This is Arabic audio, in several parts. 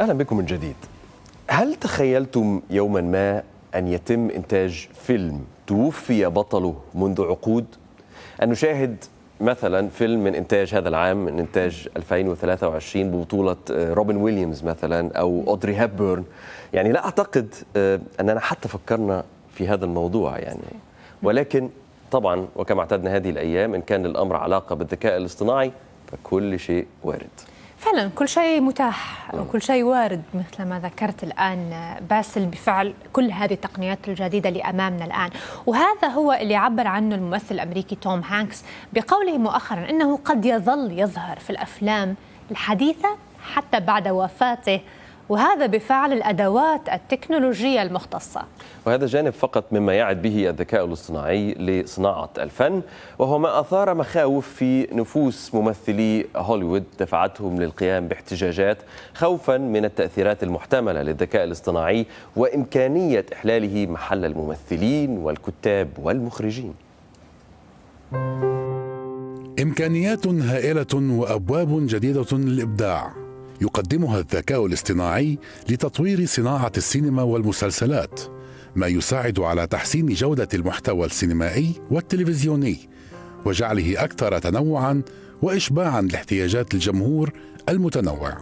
أهلا بكم من جديد. هل تخيلتم يوما ما أن يتم إنتاج فيلم توفي بطله منذ عقود؟ أن نشاهد مثلا فيلم من إنتاج هذا العام، من إنتاج 2023 ببطولة روبن ويليامز مثلا أو أودري هيببورن. يعني لا أعتقد أننا حتى فكرنا في هذا الموضوع يعني، ولكن طبعا وكما اعتدنا هذه الأيام إن كان الأمر علاقة بالذكاء الاصطناعي فكل شيء وارد. فعلا كل شيء متاح وكل شيء وارد مثل ما ذكرت الآن باسل، بفعل كل هذه التقنيات الجديدة اللي أمامنا الآن. وهذا هو اللي عبر عنه الممثل الأمريكي توم هانكس بقوله مؤخرا أنه قد يظل يظهر في الأفلام الحديثة حتى بعد وفاته، وهذا بفعل الأدوات التكنولوجية المختصة. وهذا جانب فقط مما يعد به الذكاء الاصطناعي لصناعة الفن، وهو ما أثار مخاوف في نفوس ممثلي هوليوود دفعتهم للقيام باحتجاجات خوفا من التأثيرات المحتملة للذكاء الاصطناعي وإمكانية إحلاله محل الممثلين والكتاب والمخرجين. إمكانيات هائلة وأبواب جديدة للإبداع يقدمها الذكاء الاصطناعي لتطوير صناعة السينما والمسلسلات، ما يساعد على تحسين جودة المحتوى السينمائي والتلفزيوني وجعله أكثر تنوعاً وإشباعاً لاحتياجات الجمهور المتنوع.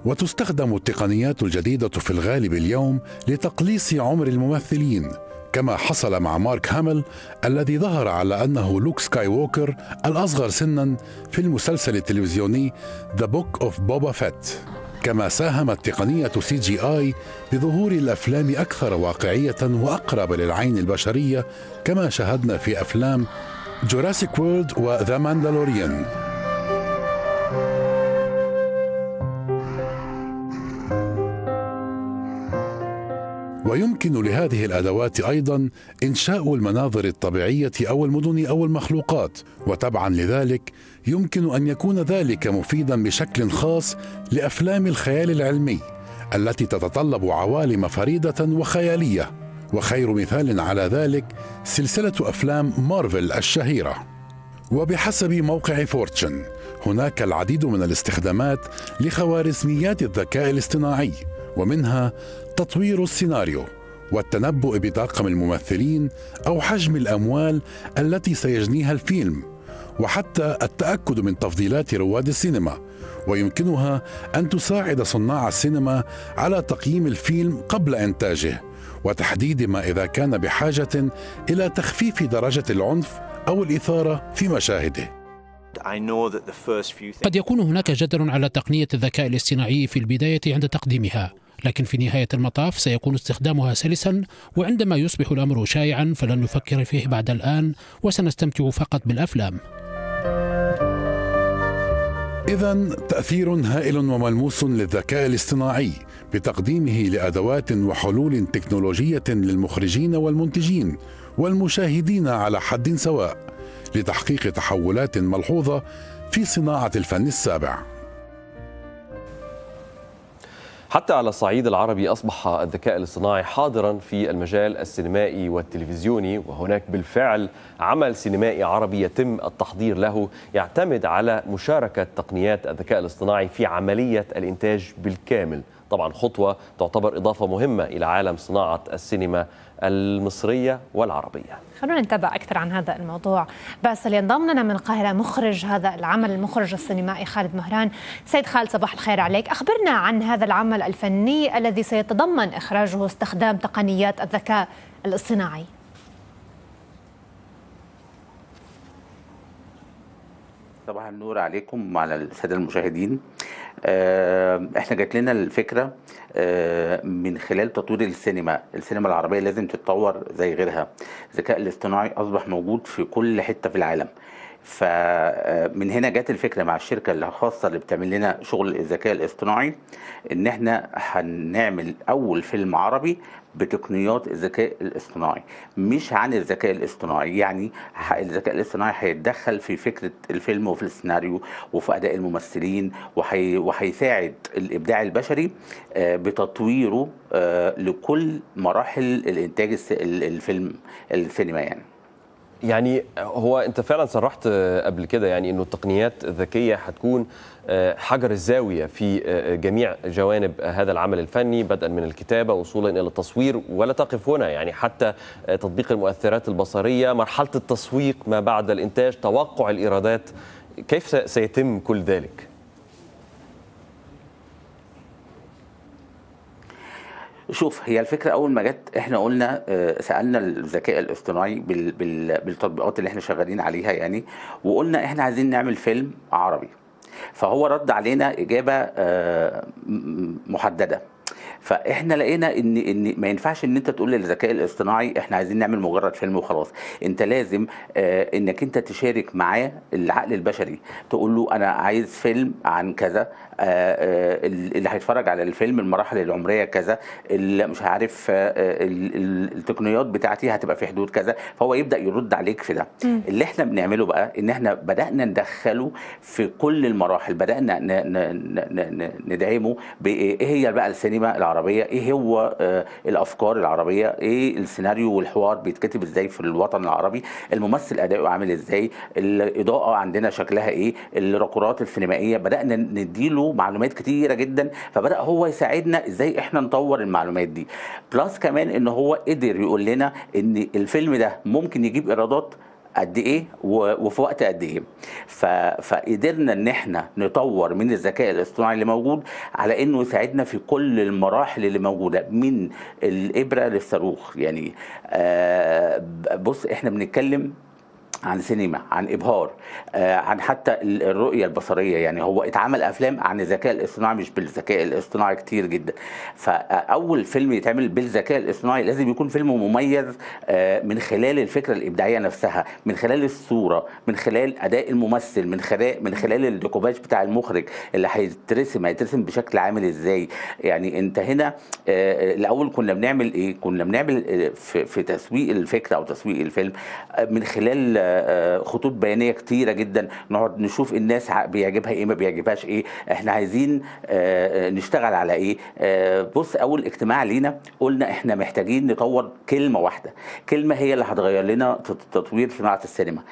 وتستخدم التقنيات الجديدة في الغالب اليوم لتقليص عمر الممثلين، كما حصل مع مارك هاميل الذي ظهر على أنه لوك سكاي ووكر الأصغر سناً في المسلسل التلفزيوني The Book of Boba Fett. كما ساهمت تقنية CGI بظهور الأفلام أكثر واقعية وأقرب للعين البشرية، كما شاهدنا في أفلام جوراسيك وورلد وذا ماندالوريان. ويمكن لهذه الأدوات أيضاً إنشاء المناظر الطبيعية أو المدن أو المخلوقات، وتبعاً لذلك يمكن أن يكون ذلك مفيداً بشكل خاص لأفلام الخيال العلمي التي تتطلب عوالم فريدة وخيالية. وخير مثال على ذلك سلسلة أفلام مارفل الشهيرة. وبحسب موقع فورتشن هناك العديد من الاستخدامات لخوارزميات الذكاء الاصطناعي، ومنها تطوير السيناريو والتنبؤ بطاقم الممثلين أو حجم الأموال التي سيجنيها الفيلم، وحتى التأكد من تفضيلات رواد السينما. ويمكنها أن تساعد صناع السينما على تقييم الفيلم قبل إنتاجه وتحديد ما إذا كان بحاجة إلى تخفيف درجة العنف أو الإثارة في مشاهده. قد يكون هناك جدل على تقنية الذكاء الاصطناعي في البداية عند تقديمها، لكن في نهاية المطاف سيكون استخدامها سلسا، وعندما يصبح الأمر شائعا فلن نفكر فيه بعد الآن وسنستمتع فقط بالأفلام. إذن تأثير هائل وملموس للذكاء الاصطناعي بتقديمه لأدوات وحلول تكنولوجية للمخرجين والمنتجين والمشاهدين على حد سواء لتحقيق تحولات ملحوظة في صناعة الفن السابع. حتى على الصعيد العربي أصبح الذكاء الاصطناعي حاضرا في المجال السينمائي والتلفزيوني، وهناك بالفعل عمل سينمائي عربي يتم التحضير له يعتمد على مشاركة تقنيات الذكاء الاصطناعي في عملية الإنتاج بالكامل. طبعا خطوة تعتبر إضافة مهمة إلى عالم صناعة السينما المصرية والعربية. خلونا نتابع أكثر عن هذا الموضوع. باسل، ينضم لنا من القاهرة مخرج هذا العمل، المخرج السينمائي خالد مهران. سيد خالد، صباح الخير عليك. أخبرنا عن هذا العمل الفني الذي سيتضمن إخراجه استخدام تقنيات الذكاء الاصطناعي. صباح النور عليكم وعلى السادة المشاهدين. احنا جات لنا الفكرة من خلال تطوير السينما العربية لازم تتطور زي غيرها. الذكاء الاصطناعي أصبح موجود في كل حتة في العالم، فمن هنا جات الفكرة مع الشركة الخاصة اللي بتعمل لنا شغل الذكاء الاصطناعي ان احنا هنعمل اول فيلم عربي بتقنيات الذكاء الاصطناعي، مش عن الذكاء الاصطناعي. يعني الذكاء الاصطناعي هيتدخل في فكرة الفيلم وفي السيناريو وفي اداء الممثلين، وهيساعد الابداع البشري بتطويره لكل مراحل الانتاج الفيلم السينما يعني. يعني هو انت فعلا صرحت قبل كده يعني انه التقنيات الذكيه هتكون حجر الزاويه في جميع جوانب هذا العمل الفني، بدءا من الكتابه وصولا الى التصوير، ولا تقف هنا يعني حتى تطبيق المؤثرات البصريه، مرحله التسويق ما بعد الانتاج، توقع الايرادات. كيف سيتم كل ذلك؟ شوف، هي الفكره اول ما جت احنا قلنا سالنا الذكاء الاصطناعي بالتطبيقات اللي احنا شغالين عليها يعني، وقلنا احنا عايزين نعمل فيلم عربي. فهو رد علينا اجابه محدده. فاحنا لقينا ان ما ينفعش ان انت تقول للذكاء الاصطناعي احنا عايزين نعمل مجرد فيلم وخلاص. انت لازم انك انت تشارك معاه العقل البشري، تقول له انا عايز فيلم عن كذا، اللي هيتفرج على الفيلم المراحل العمريه كذا، اللي مش عارف التقنيات بتاعتي هتبقى في حدود كذا. فهو يبدا يرد عليك في ده. اللي احنا بنعمله بقى ان احنا بدانا ندخله في كل المراحل، بدانا ندعمه بايه هي بقى السينما العربيه، ايه هو الافكار العربيه، ايه السيناريو والحوار بيتكتب ازاي في الوطن العربي، الممثل اداؤه عامل ازاي، الاضاءه عندنا شكلها ايه، الراكورات السينمائيه. بدانا نديله معلومات كتيره جدا، فبدا هو يساعدنا ازاي احنا نطور المعلومات دي. بلس كمان ان هو قدر يقول لنا ان الفيلم ده ممكن يجيب ايرادات قد ايه وفي وقت قد ايه. فقدرنا ان احنا نطور من الذكاء الاصطناعي اللي موجود على انه يساعدنا في كل المراحل اللي موجوده من الابره للصاروخ. يعني بص، احنا بنتكلم عن سينما، عن ابهار، عن حتى الرؤيه البصريه. يعني هو اتعمل افلام عن الذكاء الاصطناعي مش بالذكاء الاصطناعي كتير جدا. فاول فيلم يتعمل بالذكاء الاصطناعي لازم يكون فيلم مميز من خلال الفكره الابداعيه نفسها، من خلال الصوره، من خلال اداء الممثل، من خلال الديكوباج بتاع المخرج اللي هيترسم بشكل عامل ازاي. يعني انت هنا الاول كنا بنعمل ايه؟ كنا بنعمل في تسويق الفكره او تسويق الفيلم من خلال خطوط بيانيه كتيره جدا، نقعد نشوف الناس بيعجبها ايه ما بيعجبهاش ايه، احنا عايزين نشتغل على ايه. بص، اول اجتماع لينا قلنا احنا محتاجين نطور كلمه واحده، كلمه هي اللي هتغير لنا تطوير صناعه السينما.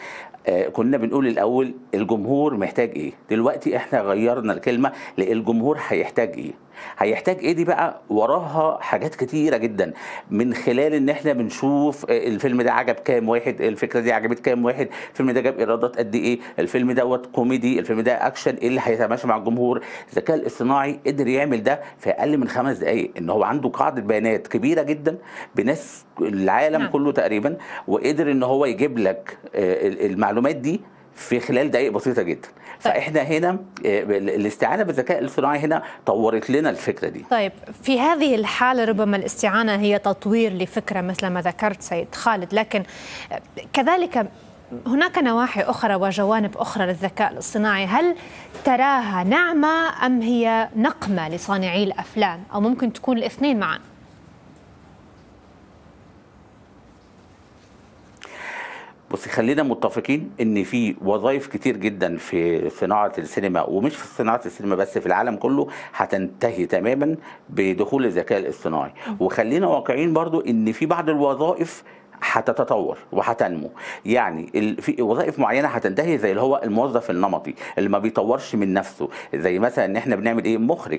كنا بنقول الاول الجمهور محتاج ايه، دلوقتي احنا غيرنا الكلمه للجمهور هيحتاج ايه. هيحتاج ايه دي بقى وراها حاجات كتيره جدا، من خلال ان احنا بنشوف الفيلم ده عجب كام واحد، الفكره دي عجبت كام واحد، الفيلم ده جاب ايرادات قد ايه، الفيلم دوت كوميدي، الفيلم ده اكشن، ايه اللي هيتماشى مع الجمهور. الذكاء الاصطناعي قدر يعمل ده في اقل من 5 دقائق، ان هو عنده قاعده بيانات كبيره جدا بناس العالم كله تقريبا، وقدر ان هو يجيب لك المعلومات دي في خلال دقائق بسيطه جدا. فاحنا هنا الاستعانه بالذكاء الاصطناعي هنا طورت لنا الفكره دي. طيب، في هذه الحاله ربما الاستعانه هي تطوير لفكره مثل ما ذكرت سيد خالد، لكن كذلك هناك نواحي اخرى وجوانب اخرى للذكاء الاصطناعي. هل تراها نعمه ام هي نقمه لصانعي الافلام، او ممكن تكون الاثنين معا؟ بصي، خلينا متفقين ان في وظائف كتير جدا في صناعه السينما، ومش في صناعه السينما بس، في العالم كله هتنتهي تماما بدخول الذكاء الاصطناعي. وخلينا واقعين برضو ان في بعض الوظائف هتتطور وهتنمو. يعني في وظائف معينه هتنتهي، زي اللي هو الموظف النمطي اللي ما بيطورش من نفسه، زي مثلا ان احنا بنعمل ايه،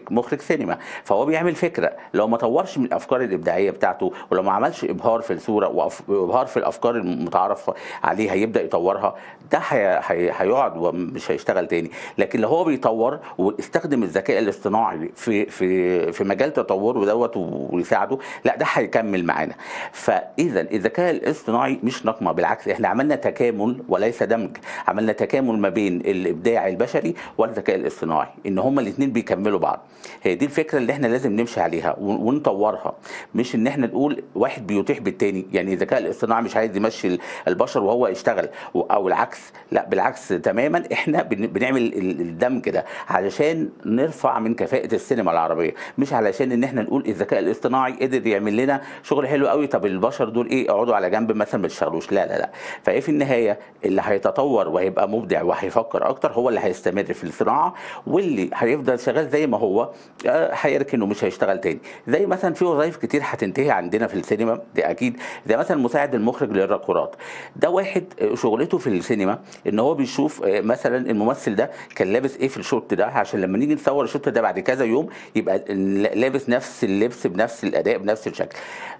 مخرج سينما، فهو بيعمل فكره، لو ما طورش من الافكار الابداعيه بتاعته، ولو ما عملش ابهار في الصوره وابهار في الافكار المتعارف عليها يبدا يطورها، ده هيقعد ومش هيشتغل تاني. لكن لو هو بيطور واستخدم الذكاء الاصطناعي في مجال تطوره دوت ويساعده، لا ده هيكمل معانا. فاذا الذكاء الاصطناعي مش نقمه، بالعكس احنا عملنا تكامل وليس دمج، عملنا تكامل ما بين الابداع البشري والذكاء الاصطناعي، ان هما الاثنين بيكملوا بعض. هي دي الفكره اللي احنا لازم نمشي عليها ونطورها، مش ان احنا نقول واحد بيتيح بالتاني. يعني الذكاء الاصطناعي مش عايز يمشي البشر وهو يشتغل او العكس، لا بالعكس تماما، احنا بنعمل الدمج ده علشان نرفع من كفاءه السينما العربيه، مش علشان ان احنا نقول الذكاء الاصطناعي قدر يعمل لنا شغل حلو قوي، طب البشر دول ايه، اقعدوا تشيله على جنب مثلا ما تشتغلوش، لا لا لا. فايه في النهايه اللي هيتطور وهيبقى مبدع وهيفكر اكتر هو اللي هيستمر في الصناعه، واللي هيفضل شغال زي ما هو هيركن ومش هيشتغل تاني. زي مثلا في وظائف كتير هتنتهي عندنا في السينما دي اكيد، زي مثلا مساعد المخرج للراكورات. ده واحد شغلته في السينما ان هو بيشوف مثلا الممثل ده كان لابس ايه في الشوت ده، عشان لما نيجي نصور الشوت ده بعد كذا يوم يبقى لابس نفس اللبس بنفس الاداء بنفس الشكل.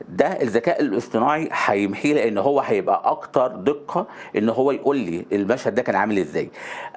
ده الذكاء الاصطناعي هيمحيه، لان هو هيبقى اكتر دقه ان هو يقول لي المشهد ده كان عامل ازاي.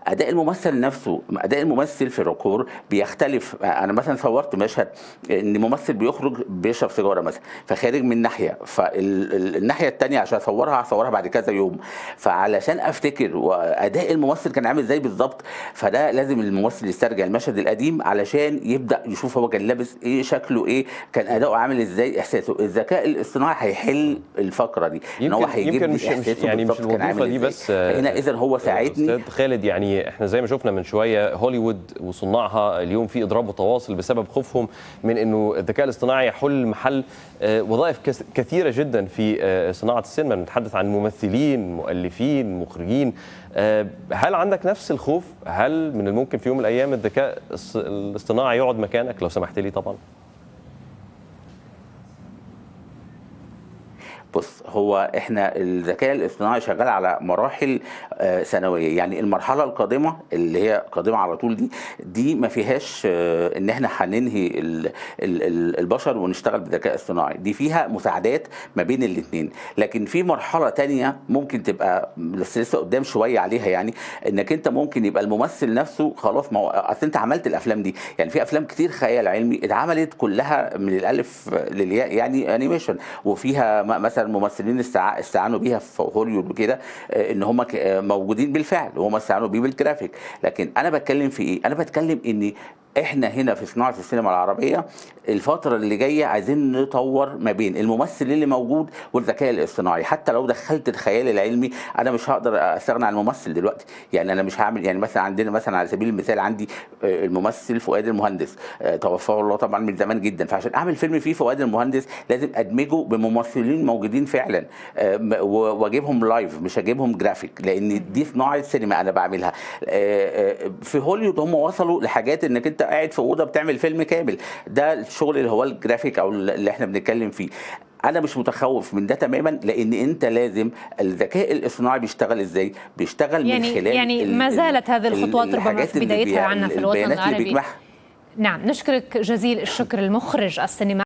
اداء الممثل نفسه، اداء الممثل في الركور بيختلف. انا مثلا صورت مشهد ان ممثل بيخرج بيشرب سيجاره مثلا، فخارج من ناحيه، فالناحيه الثانيه عشان هصورها بعد كذا يوم، فعلشان افتكر واداء الممثل كان عامل ازاي بالظبط، فده لازم الممثل يسترجع المشهد القديم علشان يبدا يشوف هو كان لابس ايه، شكله ايه، كان اداؤه عامل ازاي، احساسه. الذكاء الاصطناعي هيحل الفقره دي، ان هو هيجيب لي احساسه يعني مش بالظبط كان عامل دي ازاي. بس هنا اذا هو ساعدني. استاذ خالد، يعني احنا زي ما شفنا من شويه هوليوود وصناعها اليوم في اضراب متواصل بسبب خوفهم من انه الذكاء الاصطناعي يحل محل وظائف كثيره جدا في صناعه السينما. نتحدث عن ممثلين، مؤلفين، مخرجين. هل عندك نفس الخوف؟ هل من الممكن في يوم من الايام الذكاء الاصطناعي يقعد مكانك؟ لو سمحت لي طبعا. بص، هو احنا الذكاء الاصطناعي شغال على مراحل سنويه. يعني المرحله القادمه اللي هي قادمه على طول دي ما فيهاش ان احنا هننهي البشر ونشتغل بالذكاء الاصطناعي، دي فيها مساعدات ما بين الاثنين. لكن في مرحله تانية ممكن تبقى بس لسه قدام شويه عليها، يعني انك انت ممكن يبقى الممثل نفسه خلاص، ما هو اصل انت عملت الافلام دي. يعني في افلام كتير خيال علمي اتعملت كلها من الالف للياء، يعني انيميشن، وفيها مثلا ممثلين استعانوا بيها في هوليوود وكده، ان هم موجودين بالفعل وهم استعانوا بيه بالجرافيك. لكن انا بتكلم في ايه؟ انا بتكلم ان احنا هنا في صناعه السينما العربيه الفتره اللي جايه عايزين نطور ما بين الممثل اللي موجود والذكاء الاصطناعي. حتى لو دخلت الخيال العلمي انا مش هقدر استغنى عن الممثل دلوقتي. يعني انا مش هعمل، يعني مثلا عندنا مثلا على سبيل المثال عندي الممثل فؤاد المهندس، توفاه الله طبعا من زمان جدا. فعشان اعمل فيلم فيه فؤاد المهندس لازم ادمجه بممثلين موجودين فعلا واجيبهم لايف، مش هجيبهم جرافيك، لان دي صناعه سينما انا بعملها. في هوليوود هم وصلوا لحاجات انك انت قاعد في اوضه بتعمل فيلم كامل. ده الشغل اللي هو الجرافيك او اللي احنا بنتكلم فيه. انا مش متخوف من ده تماما، لان انت لازم الذكاء الاصطناعي بيشتغل ازاي؟ بيشتغل من خلال يعني ما زالت هذه الخطوات ربما في بدايتها عندنا في الوطن العربي. نعم، نشكرك جزيل الشكر المخرج السينمائي